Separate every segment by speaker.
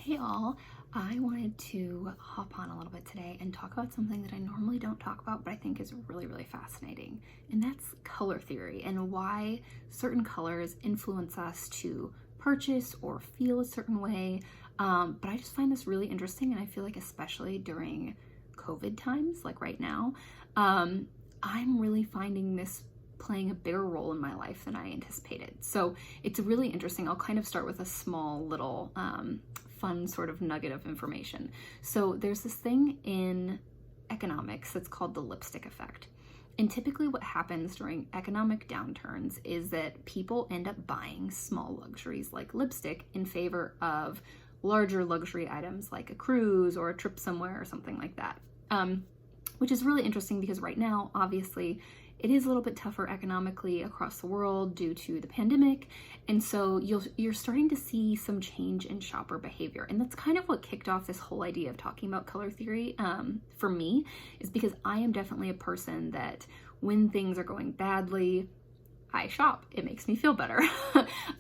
Speaker 1: Hey all, I wanted to hop on a little bit today and talk about something that I normally don't talk about, but I think is really, really fascinating. And that's color theory and why certain colors influence us to purchase or feel a certain way. But I just find this really interesting, and I feel like especially during COVID times, like right now, I'm really finding this playing a bigger role in my life than I anticipated. So it's really interesting. I'll kind of start with a small little fun sort of nugget of information. So there's this thing in economics that's called the lipstick effect. And typically what happens during economic downturns is that people end up buying small luxuries like lipstick in favor of larger luxury items like a cruise or a trip somewhere or something like that. Which is really interesting because right now, obviously, it is a little bit tougher economically across the world due to the pandemic. And so you're starting to see some change in shopper behavior. And that's kind of what kicked off this whole idea of talking about color theory for me, is because I am definitely a person that when things are going badly, I shop. It makes me feel better.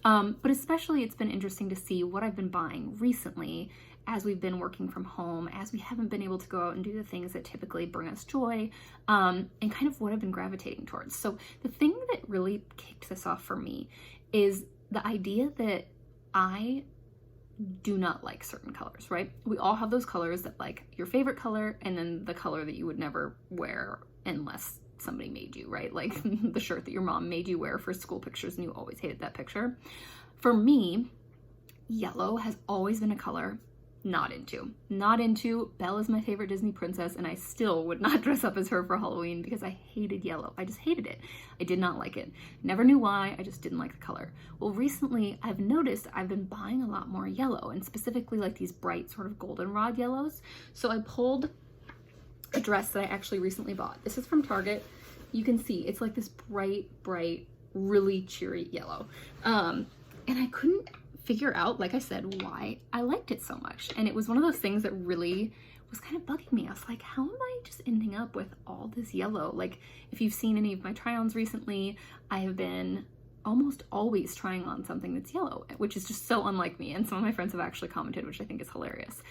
Speaker 1: But especially it's been interesting to see what I've been buying recently as we've been working from home, as we haven't been able to go out and do the things that typically bring us joy, and kind of what I've been gravitating towards. So the thing that really kicked this off for me is the idea that I do not like certain colors, right? We all have those colors that like your favorite color and then the color that you would never wear unless somebody made you, right? Like the shirt that your mom made you wear for school pictures and you always hated that picture. For me, yellow has always been a color not into. Belle is my favorite Disney princess, and I still would not dress up as her for Halloween because I hated yellow. I just hated it. I did not like it. Never knew why. I just didn't like the color. Well, recently I've noticed I've been buying a lot more yellow, and specifically like these bright sort of goldenrod yellows. So I pulled a dress that I actually recently bought. This is from Target. You can see it's like this bright, really cheery yellow. And I couldn't figure out, like I said, why I liked it so much. And it was one of those things that really was kind of bugging me. I was like, how am I just ending up with all this yellow? Like, if you've seen any of my try-ons recently, I have been almost always trying on something that's yellow, which is just so unlike me. And some of my friends have actually commented, which I think is hilarious.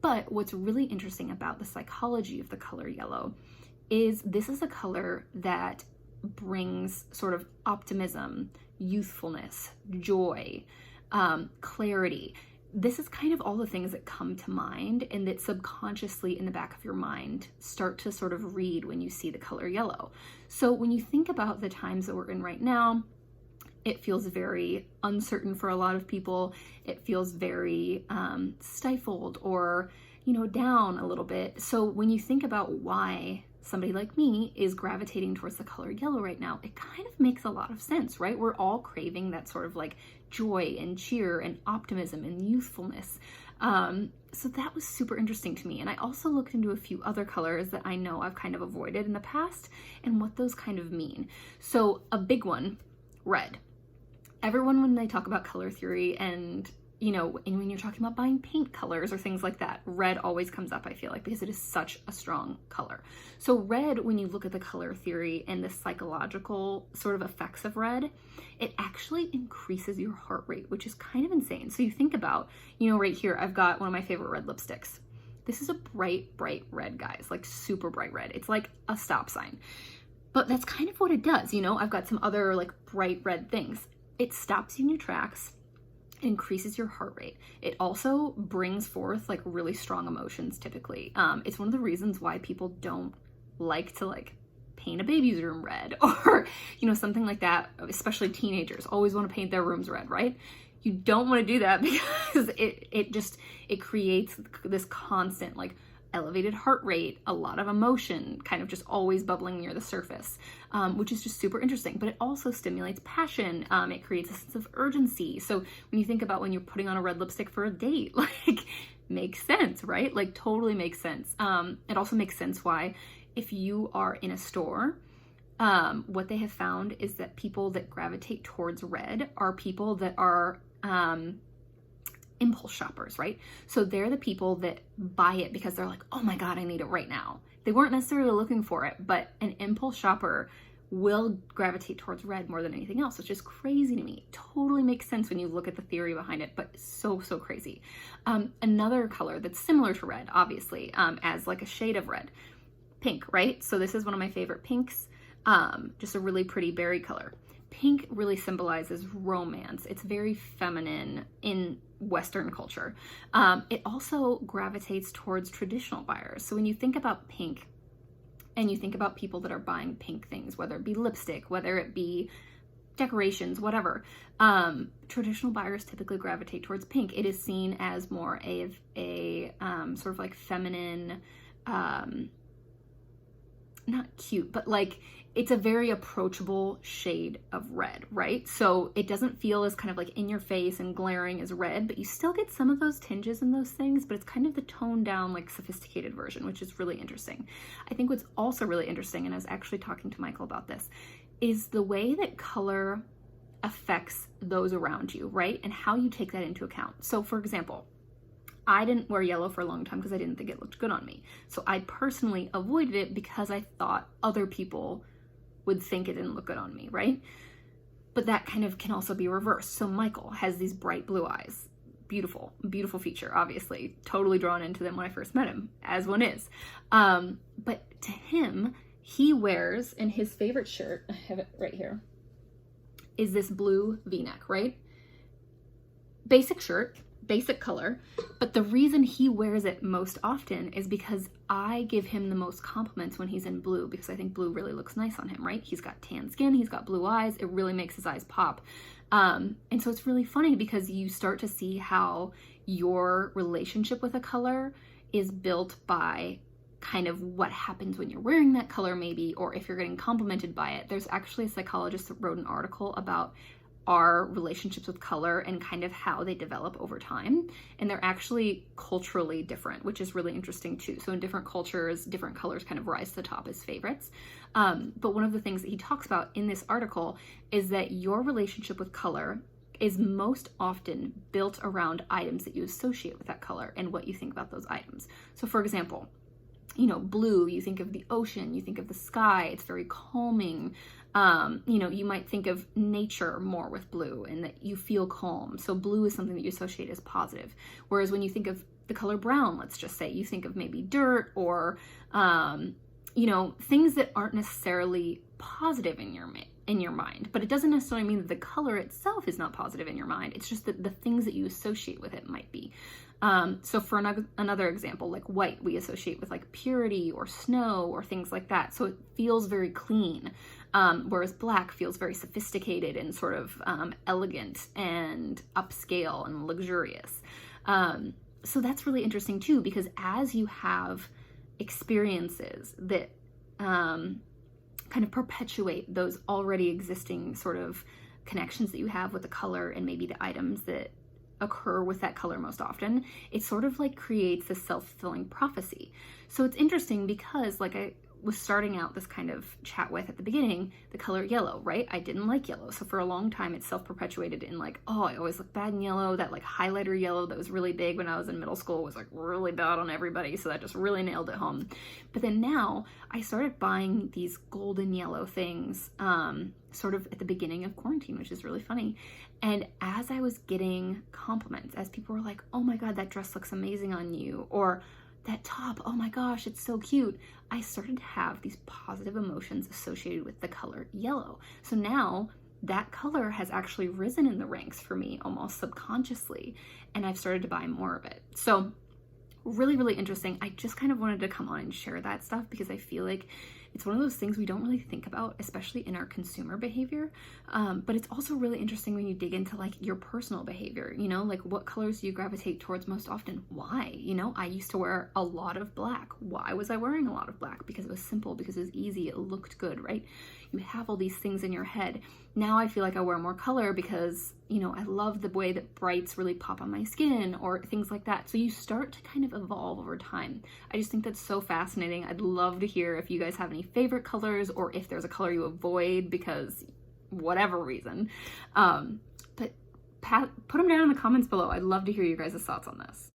Speaker 1: But what's really interesting about the psychology of the color yellow is this is a color that brings sort of optimism, youthfulness, joy, clarity. This is kind of all the things that come to mind and that subconsciously in the back of your mind start to sort of read when you see the color yellow. So when you think about the times that we're in right now, it feels very uncertain for a lot of people. It feels very stifled or, down a little bit. So when you think about why somebody like me is gravitating towards the color yellow right now, it kind of makes a lot of sense, right? We're all craving that sort of like joy and cheer and optimism and youthfulness. So that was super interesting to me. And I also looked into a few other colors that I know I've kind of avoided in the past and what those kind of mean. So a big one, red. Everyone, when they talk about color theory and and when you're talking about buying paint colors or things like that, red always comes up, I feel like, because it is such a strong color. So red, when you look at the color theory and the psychological sort of effects of red, it actually increases your heart rate, which is kind of insane. So you think about, right here, I've got one of my favorite red lipsticks. This is a bright red, guys, like super bright red. It's like a stop sign. But that's kind of what it does. I've got some other like bright red things. It stops you in your tracks, increases your heart rate. It also brings forth like really strong emotions typically. It's one of the reasons why people don't like to like paint a baby's room red or, something like that, especially teenagers always want to paint their rooms red, right? You don't want to do that because it creates this constant like elevated heart rate, a lot of emotion kind of just always bubbling near the surface, which is just super interesting. But it also stimulates passion. It creates a sense of urgency. So when you think about when you're putting on a red lipstick for a date, like makes sense, right? Like totally makes sense. It also makes sense why if you are in a store, what they have found is that people that gravitate towards red are people that are impulse shoppers, right? So they're the people that buy it because they're like, oh my God, I need it right now. They weren't necessarily looking for it, but an impulse shopper will gravitate towards red more than anything else, which is crazy to me. It totally makes sense when you look at the theory behind it, but so crazy. Another color that's similar to red, obviously, as like a shade of red, pink, right? So this is one of my favorite pinks, just a really pretty berry color. Pink really symbolizes romance. It's very feminine in Western culture. It also gravitates towards traditional buyers. So when you think about pink, and you think about people that are buying pink things, whether it be lipstick, whether it be decorations, whatever, traditional buyers typically gravitate towards pink. It is seen as more of a sort of like feminine, not cute, but like it's a very approachable shade of red, right? So it doesn't feel as kind of like in your face and glaring as red, but you still get some of those tinges and those things, but it's kind of the toned down, like sophisticated version, which is really interesting. I think what's also really interesting, and I was actually talking to Michael about this, is the way that color affects those around you, right? And how you take that into account. So for example, I didn't wear yellow for a long time because I didn't think it looked good on me. So I personally avoided it because I thought other people would think it didn't look good on me, right? But that kind of can also be reversed. So Michael has these bright blue eyes. Beautiful, beautiful feature, obviously. Totally drawn into them when I first met him, as one is. But to him, he wears, in his favorite shirt, I have it right here, is this blue V-neck, right? Basic shirt, basic color, but the reason he wears it most often is because I give him the most compliments when he's in blue, because I think blue really looks nice on him, right? He's got tan skin, he's got blue eyes, it really makes his eyes pop. And so it's really funny because you start to see how your relationship with a color is built by kind of what happens when you're wearing that color maybe, or if you're getting complimented by it. There's actually a psychologist that wrote an article about our relationships with color and kind of how they develop over time. And they're actually culturally different, which is really interesting too. So in different cultures, different colors kind of rise to the top as favorites. But one of the things that he talks about in this article is that your relationship with color is most often built around items that you associate with that color and what you think about those items. So for example, you know, blue, you think of the ocean, you think of the sky, it's very calming. You know, you might think of nature more with blue and that you feel calm. So blue is something that you associate as positive. Whereas when you think of the color brown, let's just say, you think of maybe dirt or, you know, things that aren't necessarily positive in your mind. But it doesn't necessarily mean that the color itself is not positive in your mind. It's just that the things that you associate with it might be. So for another example, like white, we associate with like purity or snow or things like that. So it feels very clean. Whereas black feels very sophisticated and sort of elegant and upscale and luxurious. So that's really interesting too, because as you have experiences that kind of perpetuate those already existing sort of connections that you have with the color and maybe the items that occur with that color most often, it sort of like creates a self-fulfilling prophecy. So it's interesting because, like I was starting out this kind of chat with at the beginning, the color yellow, right? I didn't like yellow. So for a long time, it self-perpetuated in like, oh, I always look bad in yellow. That like highlighter yellow that was really big when I was in middle school was like really bad on everybody. So that just really nailed it home. But then now I started buying these golden yellow things, sort of at the beginning of quarantine, which is really funny. And as I was getting compliments, as people were like, oh my God, that dress looks amazing on you, or that top, oh my gosh, it's so cute, I started to have these positive emotions associated with the color yellow. So now that color has actually risen in the ranks for me almost subconsciously, and I've started to buy more of it. So really, really interesting. I just kind of wanted to come on and share that stuff because I feel like it's one of those things we don't really think about, especially in our consumer behavior. But it's also really interesting when you dig into like your personal behavior, you know, like what colors do you gravitate towards most often? Why? You know, I used to wear a lot of black. Why was I wearing a lot of black? Because it was simple, because it was easy, it looked good, right? You have all these things in your head. Now I feel like I wear more color because, you know, I love the way that brights really pop on my skin or things like that. So you start to kind of evolve over time. I just think that's so fascinating. I'd love to hear if you guys have any favorite colors or if there's a color you avoid because whatever reason. But put them down in the comments below. I'd love to hear you guys' thoughts on this.